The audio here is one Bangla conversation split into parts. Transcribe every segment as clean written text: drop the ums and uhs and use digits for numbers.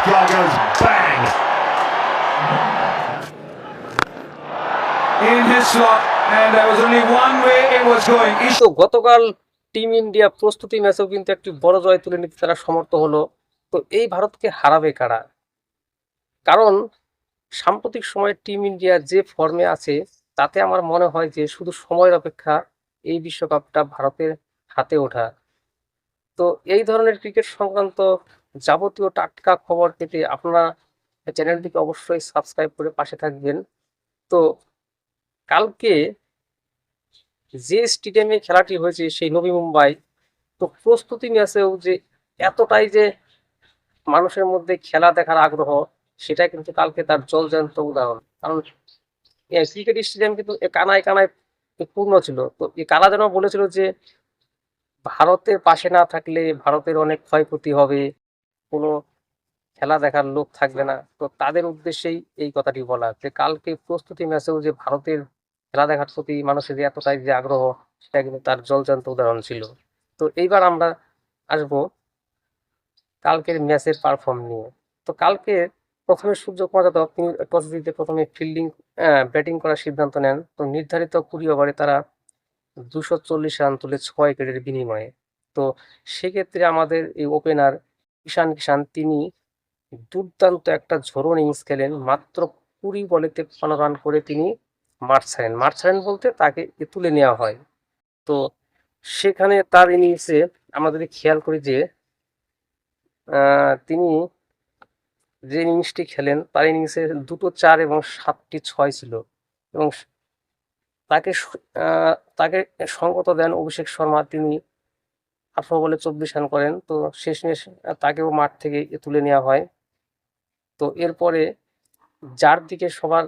ball goes bang in his slot, and there was only one way it was going. তো গতকাল টিম ইন্ডিয়া প্রস্তুতি ম্যাচেও কিন্তু একটি বড় জয় তুলে নিতে তারা সমর্থ হলো। তো এই ভারতকে হারাবে কারা? কারণ সাম্প্রতিক সময়ে টিম ইন্ডিয়া যে ফর্মে আছে তাতে আমার মনে হয় যে শুধু সময়ের অপেক্ষা এই বিশ্বকাপটা ভারতের হাতে ওঠা। তো এই ধরনের ক্রিকেট সংক্রান্ত যাবতীয় টাটকা খবর পেতে আপনারা চ্যানেলটিকে অবশ্যই সাবস্ক্রাইব করে পাশে থাকবেন। তো কালকে যে স্টেডিয়ামে খেলাটি হয়েছে সেই নবী মুম্বাই, তো প্রস্তুতি ম্যাচেও যে এতটাই যে মানুষের মধ্যে খেলা দেখার আগ্রহ, সেটা কিন্তু কালকে তার জলজ্যান্ত উদাহরণ। কারণ ক্রিকেট স্টেডিয়াম কিন্তু কানায় কানায় পূর্ণ ছিল। তো এই কারা যেন বলেছিল যে ভারতের পাশে না থাকলে ভারতের অনেক ক্ষয়ক্ষতি হবে, কোনো খেলা দেখার লোক থাকবে না। তো তাদের উদ্দেশ্যেই এই কথাটি বলা যে কালকে প্রস্তুতি ম্যাচেও যে ভারতের খেলা দেখার প্রতি মানুষের যে এতটাই যে আগ্রহ, সেটা কিন্তু তার জলজ্যান্ত উদাহরণ ছিল। তো এইবার আমরা আসবো কালকের ম্যাচের পারফর্ম নিয়ে। তো কালকে প্রথমে সূর্যকুমার যাদব তিনি টস জিতে প্রথমে ফিল্ডিং ব্যাটিং করার সিদ্ধান্ত নেন। তো নির্ধারিত 20 ওভারে তারা 240 রান তুলে 6 উইকেটের বিনিময়ে। তো সেক্ষেত্রে আমাদের এই ওপেনার ঈশান কিষান তিনি দুর্দান্ত একটা ঝোড়ো ইনিংস খেলেন। মাত্র 20 বলে 53 রান করে তিনি মাঠ ছাড়েন বলতে তাকে তুলে নেওয়া হয়। তো সেখানে তার ইনিংসে আমরা যদি খেয়াল করি যে তিনি যে ইনিংসটি খেলেন তার ইনিংসে 2টো 4 এবং 7টি 6 ছিল। এবং তাকে সঙ্গত দেন অভিষেক শর্মা, তিনি 18 বলে 24 রান করেন। তো শেষমেশ তাকেও মাঠ থেকে তুলে নেওয়া হয়। তো এরপরে যার দিকে সবার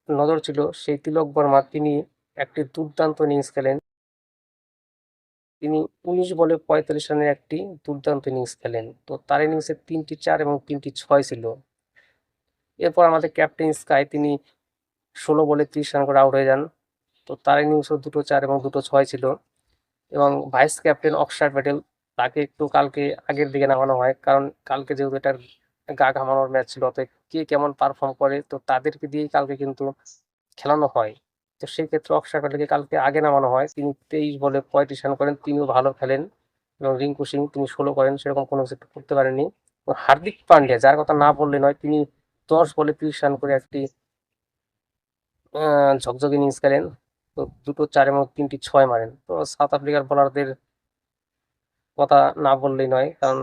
নজর ছিল সেই তিলক বর্মা, তিনি একটি দুর্দান্ত ইনিংস খেলেন। তিনি 19 বলে 45 রানের একটি দুর্দান্ত ইনিংস খেলেন। তো তার ইনিংসে 3টি 4 এবং 3টি 6 ছিল। এরপর আমাদের ক্যাপ্টেন স্কাই তিনি 16 বলে 30 রান করে আউট হয়ে যান। তো তার ইনিংসও 2টো 4 এবং 2টো 6 ছিল। এবং ভাইস ক্যাপ্টেন অক্ষর প্যাটেল, তাকে একটু কালকে আগের দিকে নামানো হয়, কারণ কালকে যেহেতু এটা গা ঘামানোর ম্যাচ ছিল, অতএব কে কেমন পারফর্ম করে তো তাদেরকে দিয়েই কালকে কিন্তু খেলানো হয়। তো সেই ক্ষেত্রে অক্ষর প্যাটেলকে কালকে আগে নামানো হয়। তিনি 23 বলে 35 রান করেন, তিনিও ভালো খেলেন। এবং রিঙ্কু সিং তিনি 16 করেন, সেরকম কোনো কিছু করতে পারেননি। হার্দিক পান্ডিয়া, যার কথা না বললে নয়, তিনি 10 বলে 30 রান করে একটি ঝকঝকে ইনিংস খেলেন। তো 2টো 4 এবং 3টি 6 মারেন। তো সাউথ আফ্রিকার বোলারদের কথা না বললেই নয়, কারণ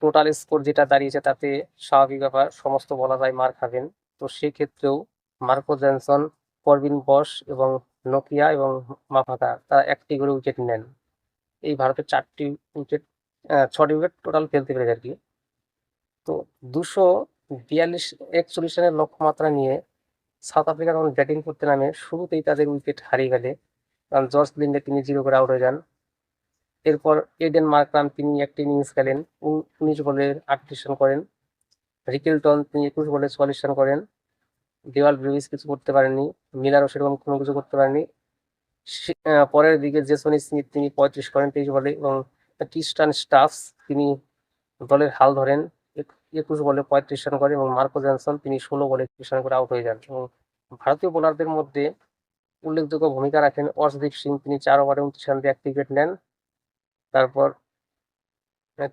টোটাল স্কোর যেটা দাঁড়িয়েছে তাতে স্বাভাবিক ব্যাপার, সমস্ত বোলাররাই মার খাবেন। তো সেক্ষেত্রেও মার্কো জনসন, পরভিন বস এবং নোকিয়া এবং মাফাকা তারা একটি করে উইকেট নেন। এই ভারতের 4টি উইকেট 6টি উইকেট টোটাল ফেলতে পেরেছে আর কি। তো 242-41 রানের লক্ষ্যমাত্রা নিয়ে সাউথ আফ্রিকা যখন ব্যাটিং করতে নামে শুরুতেই তাদের উইকেট হারিয়ে গেলে, কারণ জর্জ লিন্ডে তিনি 0 করে আউট হয়ে যান। এরপর এডেন মার্করাম তিনি একটি ইনিংস খেলেন, 19 বলে 38 রান করেন। রিকেলটন তিনি 21 বলে 44 রান করেন। দেওয়াল ব্রেভিস কিছু করতে পারেননি, মিলারও সেরকম কোনো কিছু করতে পারেনি। পরের দিকে জেসন স্মিথ তিনি 35 করেন 23 বলে, এবং ট্রিস্টান স্টাফস তিনি দলের হাল ধরেন, 21 বলে 35 রান করে, এবং মার্কো জনসন তিনি 16 বলে 31 রান করে আউট হয়ে যান। এবং ভারতীয় বোলারদের মধ্যে উল্লেখযোগ্য ভূমিকা রাখেন অর্শদীপ সিং, তিনি 4 ওভারে 29 রান দিয়ে একটি উইকেট নেন। তারপর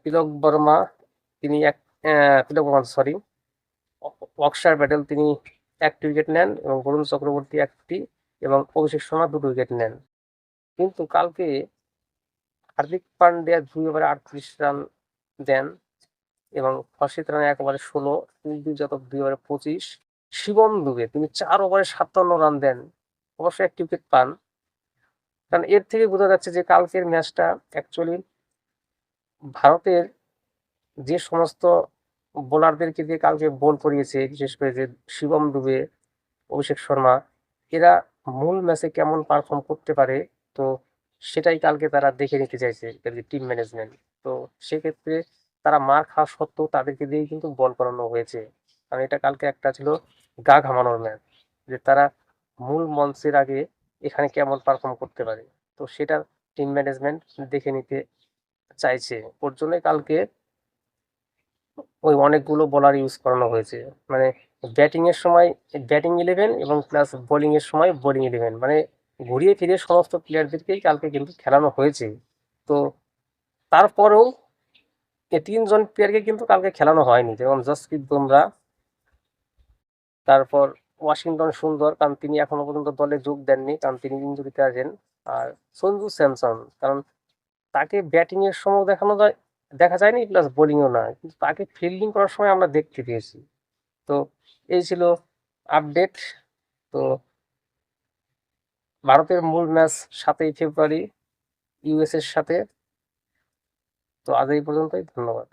তিলক বর্মা তিনি সরি অক্ষর প্যাটেল তিনি একটি উইকেট নেন, এবং বরুণ চক্রবর্তী একটি, এবং অভিষেক শর্মা 2টো উইকেট নেন। কিন্তু কালকে হার্দিক পান্ডিয়া 2 ওভারে 38 রান দেন, এবং হর্ষিত রানা 1 ওভারে 16, কুলদীপ যাদব 2 ওভারে 25, শিবম দুবে তিনি 4 ওভারে 57 রান দেন, অবশ্যই একটি উইকেট পান। কারণ এর থেকে বোঝা যাচ্ছে যে কালকের ম্যাচটা অ্যাকচুয়ালি ভারতের যে সমস্ত বোলারদেরকে দিয়ে কালকে বল করিয়েছে, বিশেষ করে যে শিবম দুবে, অভিষেক শর্মা, এরা মূল ম্যাচে কেমন পারফর্ম করতে পারে, তো সেটাই কালকে তারা দেখে নিতে চাইছে টিম ম্যানেজমেন্ট। তো সেক্ষেত্রে তারা মার খাওয়া সত্ত্বেও তাদেরকে দিয়েই কিন্তু বল করানো হয়েছে, কারণ এটা কালকে একটা ছিল গা ঘামানোর ম্যাচ, যে তারা মূল মঞ্চের আগে এখানে কেমন পারফর্ম করতে পারে। তো সেটা টিম ম্যানেজমেন্ট দেখে নিতে চাইছে, ওর জন্যই কালকে ওই অনেকগুলো বোলার ইউজ করানো হয়েছে, মানে ব্যাটিংয়ের সময় ব্যাটিং 11 এবং প্লাস বোলিংয়ের সময় বোলিং 11, মানে ঘুরিয়ে ফিরিয়ে সমস্ত প্লেয়ারদেরকেই কালকে কিন্তু খেলানো হয়েছে। তো তারপরেও এই 3 জন প্লেয়ারকে কিন্তু কালকে খেলানো হয়নি, যেমন জসপ্রীত বুমরা, তারপর ওয়াশিংটন সুন্দর, কারণ তিনি এখনো পর্যন্ত দলে যোগ দেননি, কারণ তিনি ইনজুরিতে আছেন। আর সঞ্জু স্যামসন, কারণ তাকে ব্যাটিং এর সময় দেখা যায়নি, প্লাস বোলিংও না, কিন্তু তাকে ফিল্ডিং করার সময় আমরা দেখতে পেয়েছি। তো এই ছিল আপডেট। তো ভারতের মূল ম্যাচ 7ই ফেব্রুয়ারি ইউএস এর সাথে। তো আজ এই পর্যন্তই, ধন্যবাদ।